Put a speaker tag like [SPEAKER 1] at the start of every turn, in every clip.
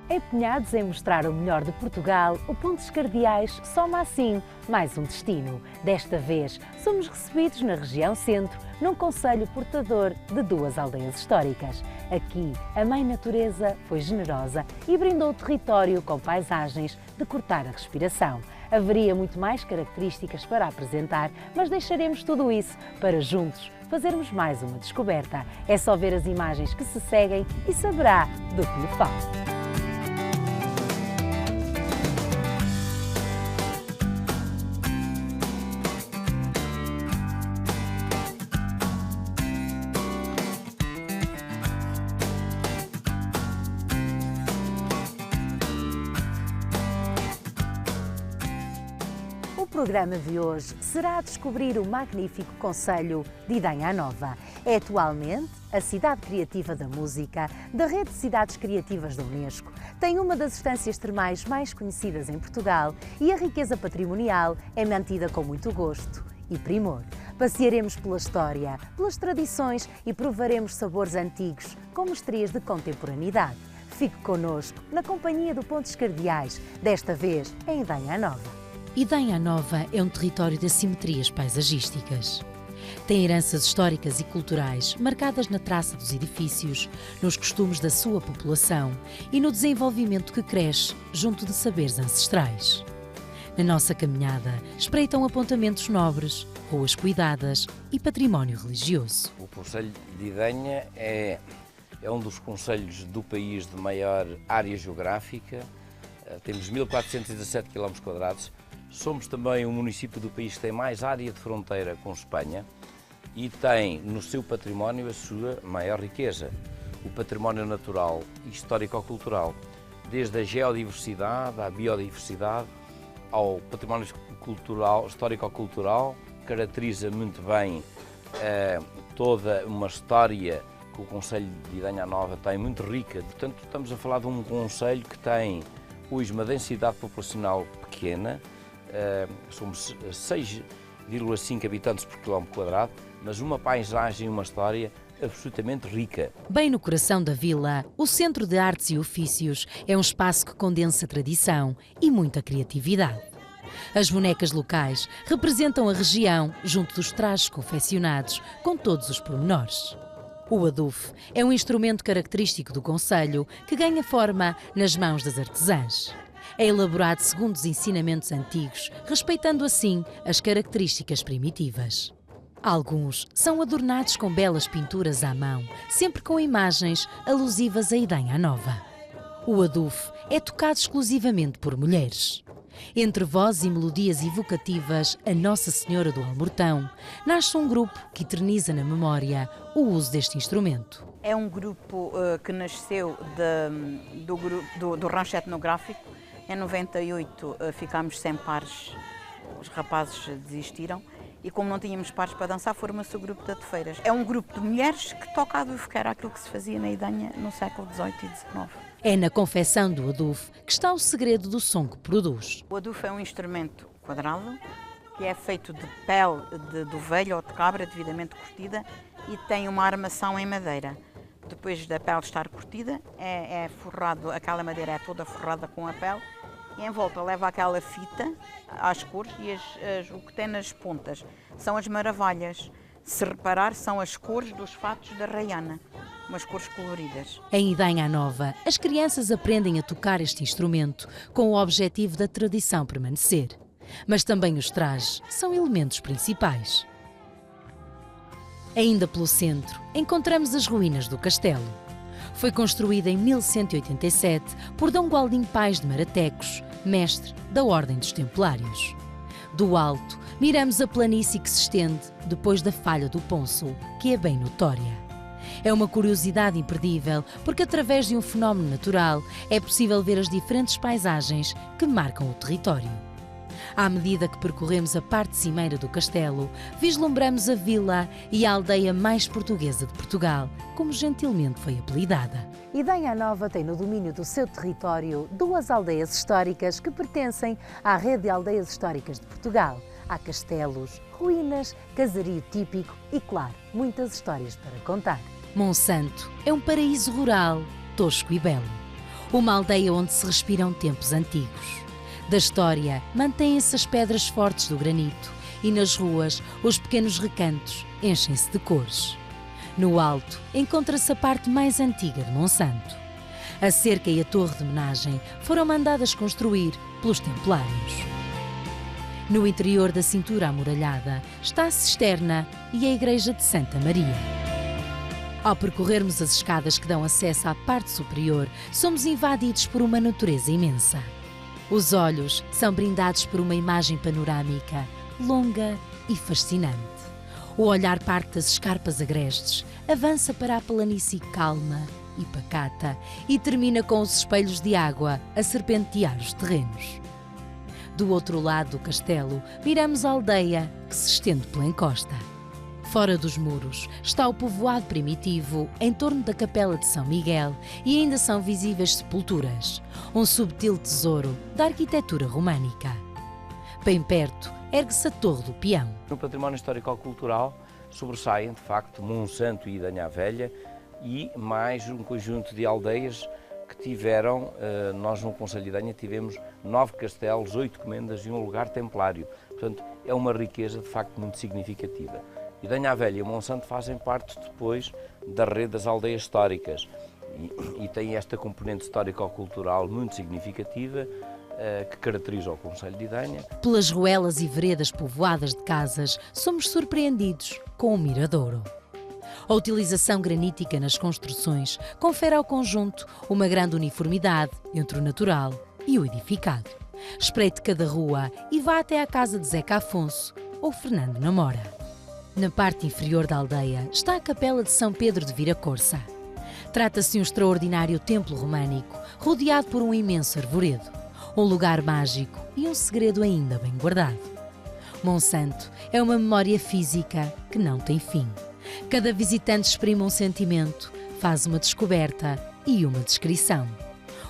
[SPEAKER 1] Empenhados em mostrar o melhor de Portugal, o Pontes Cardeais soma assim mais um destino. Desta vez, somos recebidos na região centro, num concelho portador de duas aldeias históricas. Aqui, a Mãe Natureza foi generosa e brindou o território com paisagens de cortar a respiração. Haveria muito mais características para apresentar, mas deixaremos tudo isso para juntos fazermos mais uma descoberta. É só ver as imagens que se seguem e saberá do que lhe falo. O programa de hoje será descobrir o magnífico concelho de Idanha Nova. É atualmente a cidade criativa da música da Rede de Cidades Criativas da Unesco. Tem uma das estâncias termais mais conhecidas em Portugal e a riqueza patrimonial é mantida com muito gosto e primor. Passearemos pela história, pelas tradições e provaremos sabores antigos com mestrias de contemporaneidade. Fique connosco na companhia do Pontes Cardeais, desta vez em Idanha Nova.
[SPEAKER 2] Idanha Nova é um território de assimetrias paisagísticas. Tem heranças históricas e culturais marcadas na traça dos edifícios, nos costumes da sua população e no desenvolvimento que cresce junto de saberes ancestrais. Na nossa caminhada, espreitam apontamentos nobres, ruas cuidadas e património religioso.
[SPEAKER 3] O concelho de Idanha é um dos concelhos do país de maior área geográfica. Temos 1417 km². Somos também o município do país que tem mais área de fronteira com Espanha e tem no seu património a sua maior riqueza, o património natural e histórico-cultural, desde a geodiversidade, à biodiversidade, ao património cultural, histórico-cultural, caracteriza muito bem toda uma história que o concelho de Idanha Nova tem, muito rica. Portanto, estamos a falar de um concelho que tem hoje uma densidade populacional pequena. Somos 6,5 habitantes por km², mas uma paisagem e uma história absolutamente rica.
[SPEAKER 2] Bem no coração da vila, o Centro de Artes e Ofícios é um espaço que condensa tradição e muita criatividade. As bonecas locais representam a região junto dos trajes confeccionados com todos os pormenores. O adufe é um instrumento característico do concelho que ganha forma nas mãos das artesãs. É elaborado segundo os ensinamentos antigos, respeitando assim as características primitivas. Alguns são adornados com belas pinturas à mão, sempre com imagens alusivas a Idanha Nova. O adufe é tocado exclusivamente por mulheres. Entre vozes e melodias evocativas a Nossa Senhora do Almortão, nasce um grupo que eterniza na memória o uso deste instrumento.
[SPEAKER 4] É um grupo que nasceu do rancho etnográfico. Em 98 ficámos sem pares, os rapazes desistiram e como não tínhamos pares para dançar, formou-se o grupo de Atefeiras. É um grupo de mulheres que toca adufe, que era aquilo que se fazia na Idanha no século XVIII e XIX.
[SPEAKER 2] É na confecção do adufe que está o segredo do som que produz.
[SPEAKER 4] O adufe é um instrumento quadrado, que é feito de pele de ovelha ou de cabra, devidamente curtida, e tem uma armação em madeira. Depois da pele estar curtida, é forrado, aquela madeira é toda forrada com a pele, e em volta leva aquela fita às cores e o que tem nas pontas são as maravilhas. Se reparar, são as cores dos fatos da Raiana, umas cores coloridas.
[SPEAKER 2] Em Idanha Nova, as crianças aprendem a tocar este instrumento com o objetivo da tradição permanecer. Mas também os trajes são elementos principais. Ainda pelo centro, encontramos as ruínas do castelo. Foi construída em 1187 por D. Gualdim Pais de Maratecos, mestre da Ordem dos Templários. Do alto, miramos a planície que se estende depois da falha do Ponço, que é bem notória. É uma curiosidade imperdível, porque através de um fenómeno natural é possível ver as diferentes paisagens que marcam o território. À medida que percorremos a parte cimeira do castelo, vislumbramos a vila e a aldeia mais portuguesa de Portugal, como gentilmente foi apelidada.
[SPEAKER 1] Idanha Nova tem no domínio do seu território duas aldeias históricas que pertencem à Rede de Aldeias Históricas de Portugal. Há castelos, ruínas, casario típico e, claro, muitas histórias para contar.
[SPEAKER 2] Monsanto é um paraíso rural, tosco e belo. Uma aldeia onde se respiram tempos antigos. Da história, mantêm-se as pedras fortes do granito e nas ruas os pequenos recantos enchem-se de cores. No alto encontra-se a parte mais antiga de Monsanto. A cerca e a torre de homenagem foram mandadas construir pelos templários. No interior da cintura amuralhada está a cisterna e a igreja de Santa Maria. Ao percorrermos as escadas que dão acesso à parte superior, somos invadidos por uma natureza imensa. Os olhos são brindados por uma imagem panorâmica, longa e fascinante. O olhar parte das escarpas agrestes, avança para a planície calma e pacata e termina com os espelhos de água a serpentear os terrenos. Do outro lado do castelo, viramos a aldeia que se estende pela encosta. Fora dos muros está o povoado primitivo em torno da capela de São Miguel e ainda são visíveis sepulturas, um subtil tesouro da arquitetura românica. Bem perto ergue-se a Torre do Peão.
[SPEAKER 3] No património histórico-cultural sobressaem, de facto, Monsanto e Idanha Velha e mais um conjunto de aldeias que tiveram, nós no Concelho de Idanha tivemos 9 castelos, 8 comendas e um lugar templário. Portanto, é uma riqueza, de facto, muito significativa. Idanha Velha e Monsanto fazem parte depois da rede das aldeias históricas e tem esta componente histórico-cultural muito significativa que caracteriza o Concelho de Idanha.
[SPEAKER 2] Pelas ruelas e veredas povoadas de casas, somos surpreendidos com o miradouro. A utilização granítica nas construções confere ao conjunto uma grande uniformidade entre o natural e o edificado. Espreite cada rua e vá até à casa de Zeca Afonso ou Fernando Namora. Na parte inferior da aldeia está a capela de São Pedro de Viracorça. Trata-se de um extraordinário templo românico, rodeado por um imenso arvoredo, um lugar mágico e um segredo ainda bem guardado. Monsanto é uma memória física que não tem fim. Cada visitante exprime um sentimento, faz uma descoberta e uma descrição.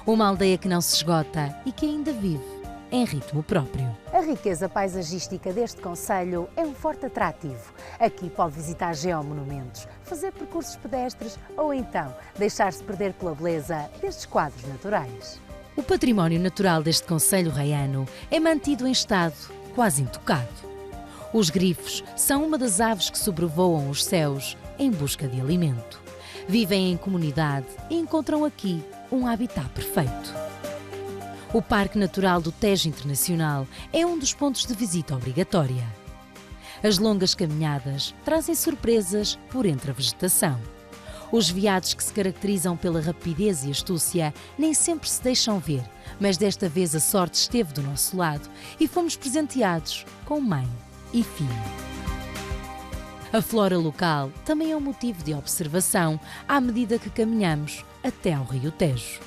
[SPEAKER 2] Uma aldeia que não se esgota e que ainda vive em ritmo próprio.
[SPEAKER 1] A riqueza paisagística deste concelho é um forte atrativo. Aqui pode visitar geomonumentos, fazer percursos pedestres ou então deixar-se perder pela beleza destes quadros naturais.
[SPEAKER 2] O património natural deste concelho raiano é mantido em estado quase intocado. Os grifos são uma das aves que sobrevoam os céus em busca de alimento. Vivem em comunidade e encontram aqui um habitat perfeito. O Parque Natural do Tejo Internacional é um dos pontos de visita obrigatória. As longas caminhadas trazem surpresas por entre a vegetação. Os veados que se caracterizam pela rapidez e astúcia nem sempre se deixam ver, mas desta vez a sorte esteve do nosso lado e fomos presenteados com mãe e filho. A flora local também é um motivo de observação à medida que caminhamos até ao Rio Tejo.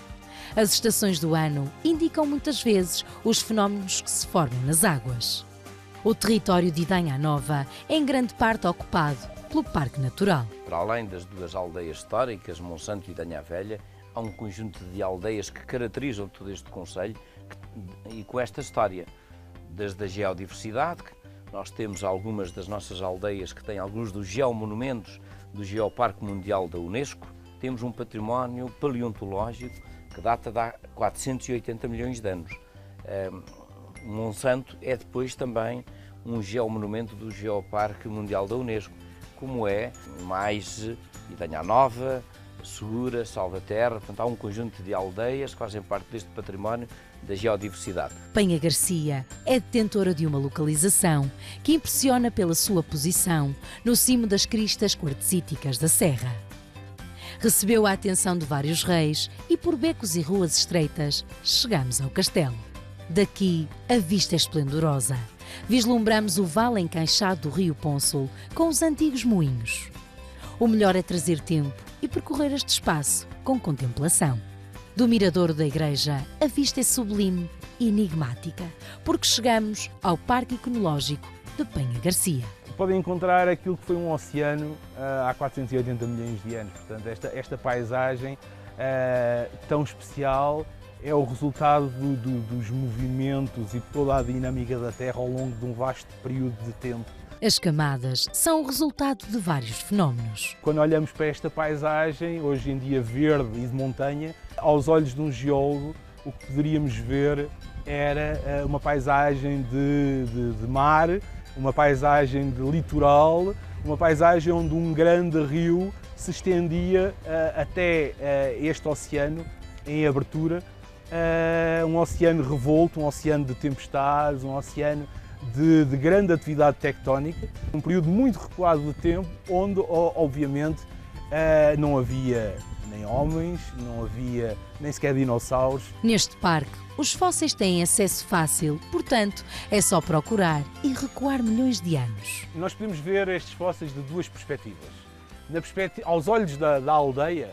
[SPEAKER 2] As estações do ano indicam muitas vezes os fenómenos que se formam nas águas. O território de Idanha Nova é em grande parte ocupado pelo Parque Natural.
[SPEAKER 3] Para além das duas aldeias históricas, Monsanto e Idanha Velha, há um conjunto de aldeias que caracterizam todo este concelho e com esta história, desde a geodiversidade, nós temos algumas das nossas aldeias que têm alguns dos geomonumentos do Geoparque Mundial da Unesco, temos um património paleontológico que data de há 480 milhões de anos. Monsanto é depois também um geomonumento do Geoparque Mundial da Unesco, como é mais Idanha Nova, Segura, Salvaterra. Portanto, há um conjunto de aldeias que fazem parte deste património da geodiversidade.
[SPEAKER 2] Penha Garcia é detentora de uma localização que impressiona pela sua posição no cimo das cristas quartzíticas da Serra. Recebeu a atenção de vários reis e por becos e ruas estreitas chegamos ao castelo. Daqui a vista é esplendorosa. Vislumbramos o vale encaixado do rio Pônsul com os antigos moinhos. O melhor é trazer tempo e percorrer este espaço com contemplação. Do miradouro da igreja, a vista é sublime e enigmática, porque chegamos ao Parque Iconológico de Penha Garcia.
[SPEAKER 5] Podem encontrar aquilo que foi um oceano há 480 milhões de anos. Portanto, esta paisagem tão especial é o resultado dos movimentos e toda a dinâmica da Terra ao longo de um vasto período de tempo.
[SPEAKER 2] As camadas são o resultado de vários fenómenos.
[SPEAKER 5] Quando olhamos para esta paisagem, hoje em dia verde e de montanha, Aos olhos de um geólogo, o que poderíamos ver era uma paisagem de mar, uma paisagem de litoral, uma paisagem onde um grande rio se estendia até este oceano em abertura, um oceano revolto, um oceano de tempestades, um oceano de grande atividade tectónica, um período muito recuado de tempo, onde obviamente não havia nem homens, não havia nem sequer dinossauros.
[SPEAKER 2] Neste parque, os fósseis têm acesso fácil, portanto, é só procurar e recuar milhões de anos.
[SPEAKER 5] Nós podemos ver estes fósseis de duas perspectivas. Aos olhos da aldeia,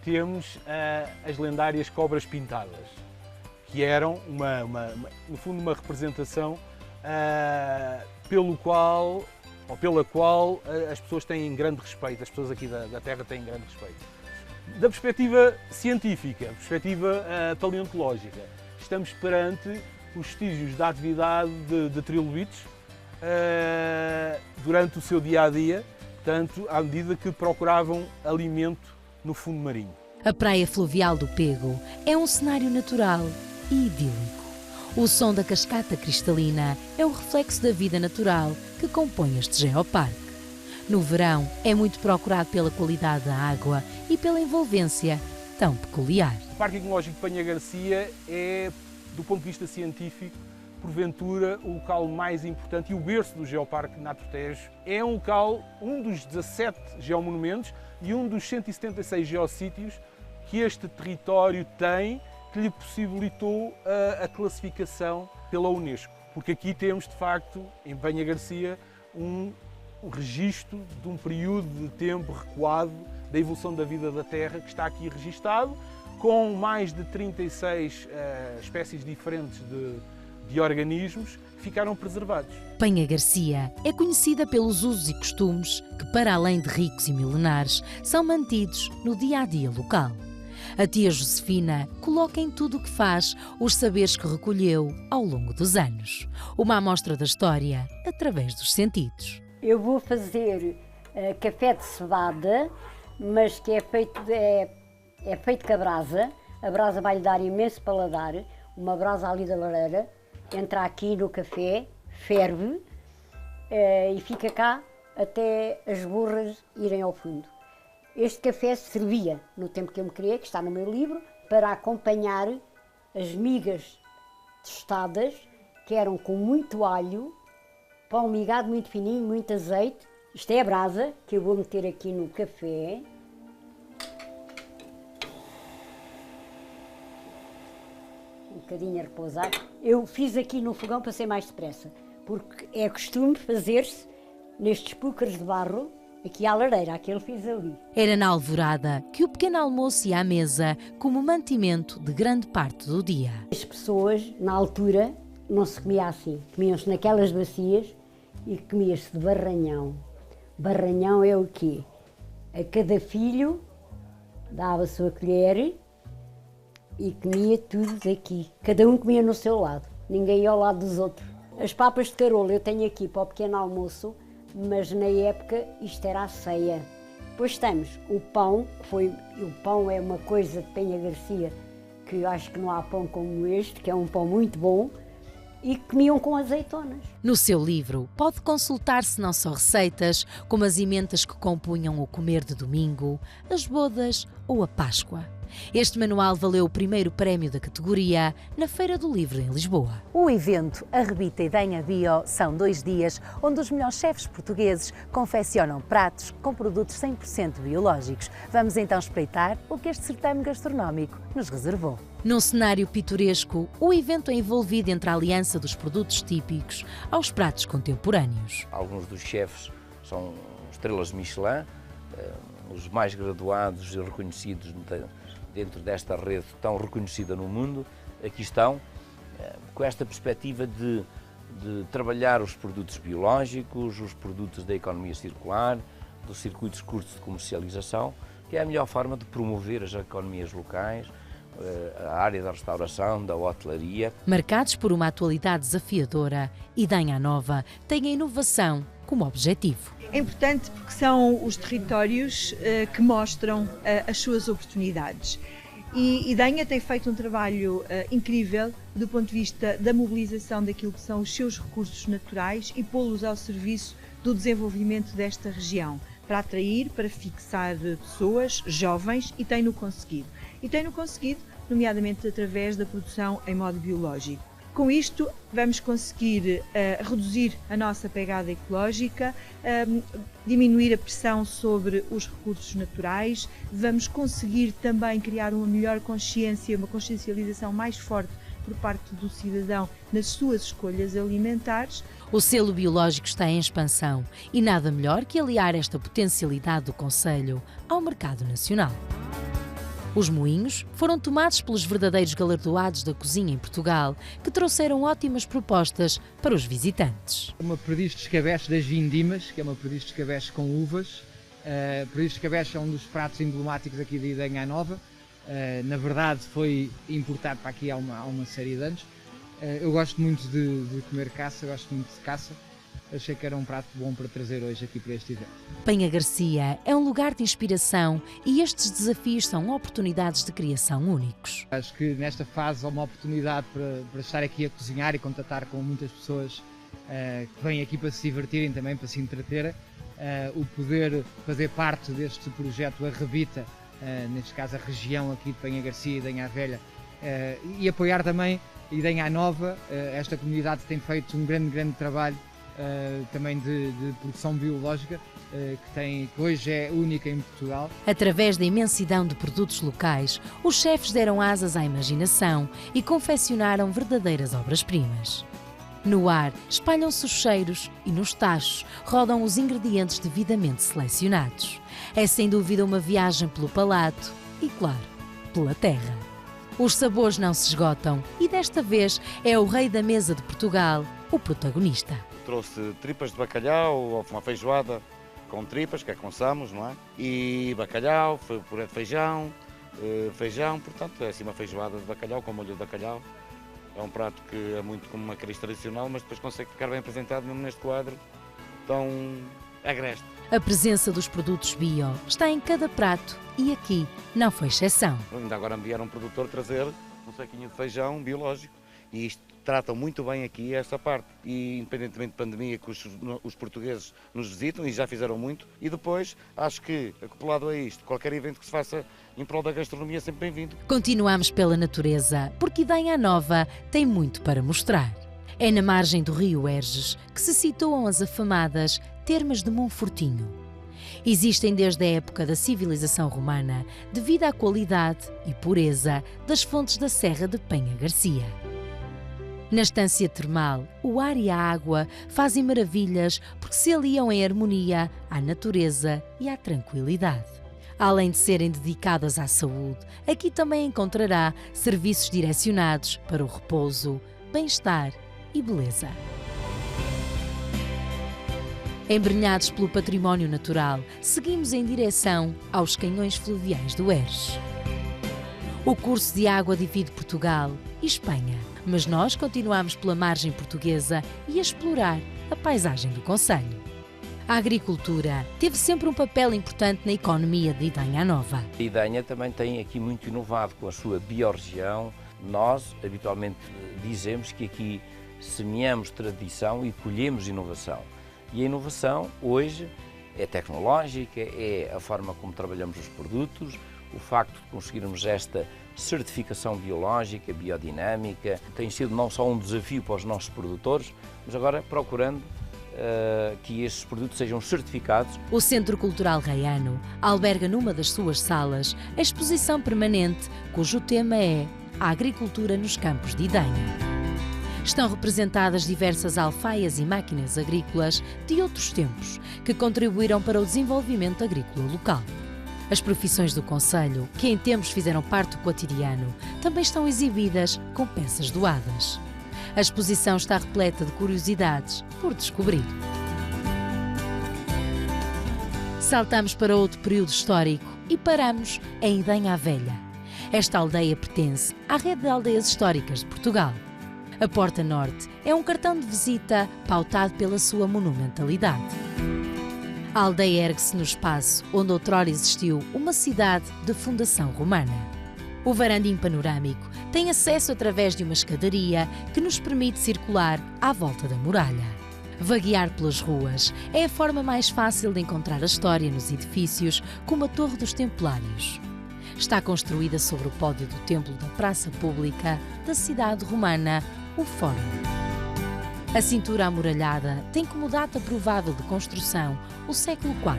[SPEAKER 5] temos as lendárias cobras pintadas, que eram, no fundo, uma representação pela qual as pessoas têm grande respeito, as pessoas aqui da Terra têm grande respeito. Da perspectiva científica, perspectiva paleontológica, estamos perante os vestígios da atividade de trilobites durante o seu dia-a-dia, portanto, à medida que procuravam alimento no fundo marinho.
[SPEAKER 2] A praia fluvial do Pego é um cenário natural e idílico. O som da cascata cristalina é o reflexo da vida natural que compõe este geoparque. No verão, é muito procurado pela qualidade da água e pela envolvência tão peculiar.
[SPEAKER 5] O Parque Ecológico de Penha Garcia é, do ponto de vista científico, porventura, o local mais importante e o berço do Geoparque Natur Tejo. É um local, um dos 17 geomonumentos e um dos 176 geossítios que este território tem, que lhe possibilitou a classificação pela Unesco. Porque aqui temos, de facto, em Penha Garcia, um registro de um período de tempo recuado da evolução da vida da Terra, que está aqui registado, com mais de 36 espécies diferentes de organismos que ficaram preservados.
[SPEAKER 2] Penha Garcia é conhecida pelos usos e costumes que, para além de ricos e milenares, são mantidos no dia-a-dia local. A tia Josefina coloca em tudo o que faz os saberes que recolheu ao longo dos anos. Uma amostra da história através dos sentidos.
[SPEAKER 6] Eu vou fazer café de cevada, mas que é feito com a brasa. A brasa vai-lhe dar imenso paladar, uma brasa ali da lareira, entra aqui no café, ferve e fica cá até as borras irem ao fundo. Este café servia, no tempo que eu me criei, que está no meu livro, para acompanhar as migas tostadas, que eram com muito alho, pão migado muito fininho, muito azeite. Isto é a brasa, que eu vou meter aqui no café. Um bocadinho a repousar. Eu fiz aqui no fogão para ser mais depressa, porque é costume fazer-se nestes púcaros de barro, aqui à lareira, aquele fiz ali.
[SPEAKER 2] Era na alvorada que o pequeno almoço ia à mesa como mantimento de grande parte do dia.
[SPEAKER 6] As pessoas, na altura, não se comia assim. Comiam-se naquelas bacias e comia-se de barranhão. Barranhão é o quê? A cada filho dava a sua colher e comia tudo daqui. Cada um comia no seu lado, ninguém ia ao lado dos outros. As papas de carola eu tenho aqui para o pequeno almoço, mas na época isto era a ceia. Depois temos o pão, o pão é uma coisa de Penha Garcia que eu acho que não há pão como este, que é um pão muito bom, e comiam com azeitonas.
[SPEAKER 2] No seu livro pode consultar-se não só receitas, como as emendas que compunham o comer de domingo, as bodas ou a Páscoa. Este manual valeu o primeiro prémio da categoria na Feira do Livro em Lisboa.
[SPEAKER 1] O evento Arrebita e Denha Bio são 2 dias onde os melhores chefes portugueses confeccionam pratos com produtos 100% biológicos. Vamos então espreitar o que este certame gastronómico nos reservou.
[SPEAKER 2] Num cenário pitoresco, o evento é envolvido entre a aliança dos produtos típicos aos pratos contemporâneos.
[SPEAKER 3] Alguns dos chefes são estrelas Michelin, os mais graduados e reconhecidos dentro desta rede tão reconhecida no mundo, aqui estão, com esta perspectiva de trabalhar os produtos biológicos, os produtos da economia circular, dos circuitos curtos de comercialização, que é a melhor forma de promover as economias locais, a área da restauração, da hotelaria.
[SPEAKER 2] Marcados por uma atualidade desafiadora, Idanha Nova tem a inovação como objetivo.
[SPEAKER 7] É importante porque são os territórios que mostram as suas oportunidades E Idenha tem feito um trabalho incrível do ponto de vista da mobilização daquilo que são os seus recursos naturais e pô-los ao serviço do desenvolvimento desta região, para atrair, para fixar pessoas jovens, e tem-no conseguido. E tem-no conseguido, nomeadamente através da produção em modo biológico. Com isto, vamos conseguir reduzir a nossa pegada ecológica, diminuir a pressão sobre os recursos naturais, vamos conseguir também criar uma melhor consciência, uma consciencialização mais forte por parte do cidadão nas suas escolhas alimentares.
[SPEAKER 2] O selo biológico está em expansão e nada melhor que aliar esta potencialidade do concelho ao mercado nacional. Os moinhos foram tomados pelos verdadeiros galardoados da cozinha em Portugal, que trouxeram ótimas propostas para os visitantes.
[SPEAKER 8] Uma perdiz de escabeche das vindimas, que é uma perdiz de escabeche com uvas. Perdiz de escabeche é um dos pratos emblemáticos aqui de Idenha Nova. Na verdade foi importado para aqui há uma série de anos. Eu gosto muito de comer caça, gosto muito de caça. Achei que era um prato bom para trazer hoje aqui para este evento.
[SPEAKER 2] Penha Garcia é um lugar de inspiração e estes desafios são oportunidades de criação únicos.
[SPEAKER 8] Acho que nesta fase há uma oportunidade para estar aqui a cozinhar e contatar com muitas pessoas que vêm aqui para se divertirem, também para se entreterem. O poder fazer parte deste projeto A Revita, neste caso a região aqui de Penha Garcia e Idenha Velha, e apoiar também Idenha Nova. Esta comunidade tem feito um grande trabalho também de produção biológica, que hoje é única em Portugal.
[SPEAKER 2] Através da imensidão de produtos locais, os chefes deram asas à imaginação e confeccionaram verdadeiras obras-primas. No ar espalham-se os cheiros e nos tachos rodam os ingredientes devidamente selecionados. É sem dúvida uma viagem pelo palato e, claro, pela terra. Os sabores não se esgotam e desta vez é o rei da mesa de Portugal o protagonista.
[SPEAKER 9] Trouxe tripas de bacalhau, uma feijoada com tripas, que é com samos, não é? E bacalhau, puré de feijão, portanto é assim uma feijoada de bacalhau com molho de bacalhau. É um prato que é muito como uma cariz tradicional, mas depois consegue ficar bem apresentado mesmo neste quadro tão agreste.
[SPEAKER 2] A presença dos produtos bio está em cada prato e aqui não foi exceção.
[SPEAKER 9] Ainda agora me vieram um produtor trazer um saquinho de feijão biológico e isto tratam muito bem aqui essa parte. E independentemente de pandemia, que os portugueses nos visitam e já fizeram muito, e depois acho que, acoplado a isto, qualquer evento que se faça em prol da gastronomia é sempre bem-vindo.
[SPEAKER 2] Continuamos pela natureza, porque Idenha Nova tem muito para mostrar. É na margem do rio Erges que se situam as afamadas Termas de Monfortinho. Existem desde a época da civilização romana, devido à qualidade e pureza das fontes da Serra de Penha Garcia. Na estância termal, o ar e a água fazem maravilhas porque se aliam em harmonia à natureza e à tranquilidade. Além de serem dedicadas à saúde, aqui também encontrará serviços direcionados para o repouso, bem-estar e beleza. Embrenhados pelo património natural, seguimos em direção aos canhões fluviais do Erges. O curso de água divide Portugal e Espanha, mas nós continuamos pela margem portuguesa e a explorar a paisagem do concelho. A agricultura teve sempre um papel importante na economia de Idenha Nova.
[SPEAKER 3] A Idenha também tem aqui muito inovado com a sua biorregião. Nós, habitualmente, dizemos que aqui semeamos tradição e colhemos inovação. E a inovação, hoje, é tecnológica, é a forma como trabalhamos os produtos, o facto de conseguirmos esta certificação biológica, biodinâmica, tem sido não só um desafio para os nossos produtores, mas agora procurando que estes produtos sejam certificados.
[SPEAKER 2] O Centro Cultural Raiano alberga numa das suas salas a exposição permanente, cujo tema é a agricultura nos campos de Idenha. Estão representadas diversas alfaias e máquinas agrícolas de outros tempos que contribuíram para o desenvolvimento agrícola local. As profissões do concelho, que em tempos fizeram parte do cotidiano, também estão exibidas com peças doadas. A exposição está repleta de curiosidades por descobrir. Saltamos para outro período histórico e paramos em Idenha Velha. Esta aldeia pertence à rede de aldeias históricas de Portugal. A Porta Norte é um cartão de visita pautado pela sua monumentalidade. A aldeia ergue-se no espaço onde outrora existiu uma cidade de fundação romana. O varandim panorâmico tem acesso através de uma escadaria que nos permite circular à volta da muralha. Vaguear pelas ruas é a forma mais fácil de encontrar a história nos edifícios, como a Torre dos Templários. Está construída sobre o pódio do templo da Praça Pública da cidade romana, o Fórum. A cintura amuralhada tem como data provável de construção o século IV.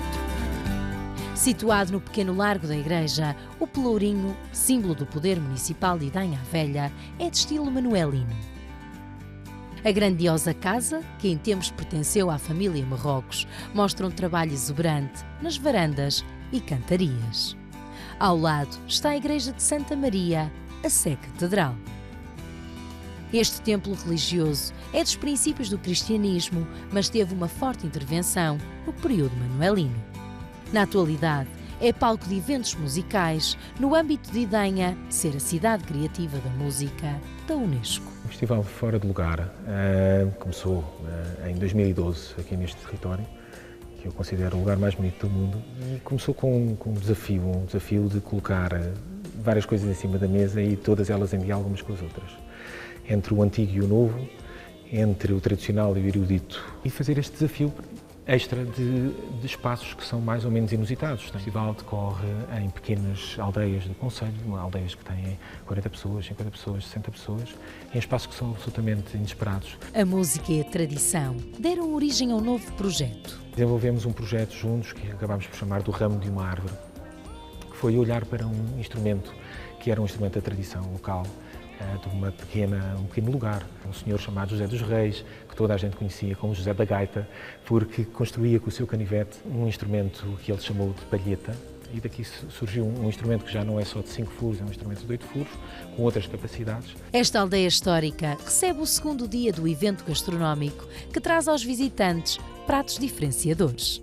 [SPEAKER 2] Situado no pequeno largo da igreja, o Pelourinho, símbolo do poder municipal de Idanha a Velha, é de estilo manuelino. A grandiosa casa, que em tempos pertenceu à família Marrocos, mostra um trabalho exuberante nas varandas e cantarias. Ao lado está a igreja de Santa Maria, a Sé Catedral. Este templo religioso é dos princípios do cristianismo, mas teve uma forte intervenção no período manuelino. Na atualidade, é palco de eventos musicais no âmbito de Idanha ser a cidade criativa da música da Unesco.
[SPEAKER 10] O Festival Fora de Lugar começou em 2012 aqui neste território, que eu considero o lugar mais bonito do mundo, e começou com um desafio de colocar várias coisas em cima da mesa e todas elas em diálogo umas com as outras. Entre o antigo e o novo, entre o tradicional e o erudito. E fazer este desafio extra de espaços que são mais ou menos inusitados. O festival decorre em pequenas aldeias do concelho, aldeias que têm 40 pessoas, 50 pessoas, 60 pessoas, em espaços que são absolutamente inesperados.
[SPEAKER 2] A música e a tradição deram origem a um novo projeto.
[SPEAKER 10] Desenvolvemos um projeto juntos que acabámos por chamar do ramo de uma árvore, que foi olhar para um instrumento que era um instrumento da tradição local, de um pequeno lugar, um senhor chamado José dos Reis, que toda a gente conhecia como José da Gaita, porque construía com o seu canivete um instrumento que ele chamou de palheta, e daqui surgiu um instrumento que já não é só de 5 furos, é um instrumento de 8 furos, com outras capacidades.
[SPEAKER 2] Esta aldeia histórica recebe o segundo dia do evento gastronómico, que traz aos visitantes pratos diferenciadores.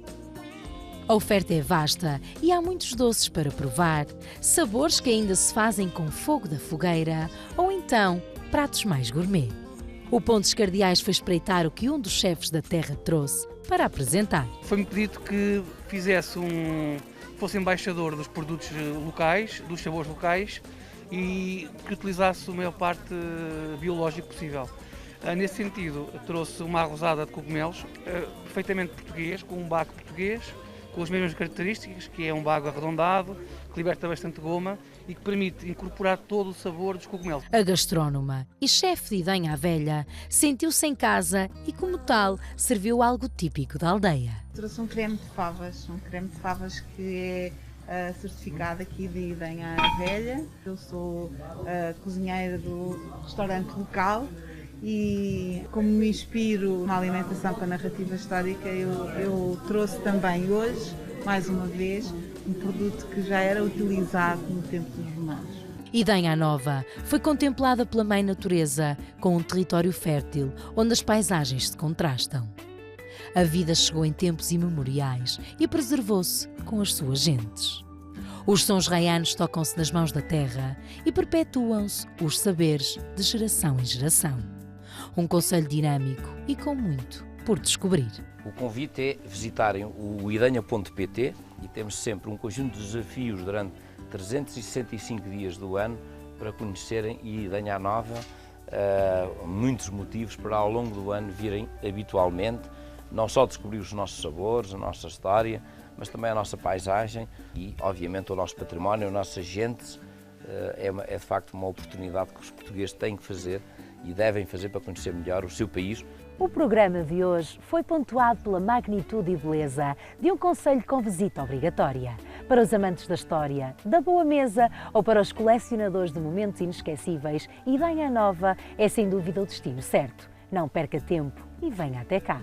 [SPEAKER 2] A oferta é vasta e há muitos doces para provar, sabores que ainda se fazem com fogo da fogueira ou então pratos mais gourmet. O Pontes Cardeais foi espreitar o que um dos chefes da terra trouxe para apresentar.
[SPEAKER 11] Foi-me pedido que fosse embaixador dos produtos locais, dos sabores locais e que utilizasse a maior parte biológico possível. Nesse sentido, trouxe uma arrosada de cogumelos perfeitamente português, com um bago português, com as mesmas características, que é um bago arredondado, que liberta bastante goma e que permite incorporar todo o sabor dos cogumelos.
[SPEAKER 2] A gastrónoma e chefe de Idanha a Velha sentiu-se em casa e, como tal, serviu algo típico da aldeia.
[SPEAKER 12] Trouxe um creme de favas que é certificado aqui de Idanha a Velha. Eu sou cozinheira do restaurante local e, como me inspiro na alimentação com a narrativa histórica, eu trouxe também hoje, mais uma vez, um produto que já era utilizado no tempo dos romanos.
[SPEAKER 2] Idanha Nova foi contemplada pela Mãe Natureza, com um território fértil onde as paisagens se contrastam. A vida chegou em tempos imemoriais e preservou-se com as suas gentes. Os sons raianos tocam-se nas mãos da terra e perpetuam-se os saberes de geração em geração. Um concelho dinâmico e com muito por descobrir.
[SPEAKER 3] O convite é visitarem o idanha.pt e temos sempre um conjunto de desafios durante 365 dias do ano para conhecerem Idanha Nova. Muitos motivos para ao longo do ano virem habitualmente, não só descobrir os nossos sabores, a nossa história, mas também a nossa paisagem e, obviamente, o nosso património, a nossa gente. É de facto uma oportunidade que os portugueses têm que fazer e devem fazer para conhecer melhor o seu país.
[SPEAKER 1] O programa de hoje foi pontuado pela magnitude e beleza de um concelho com visita obrigatória. Para os amantes da história, da boa mesa ou para os colecionadores de momentos inesquecíveis, Idanha Nova é sem dúvida o destino certo. Não perca tempo e venha até cá.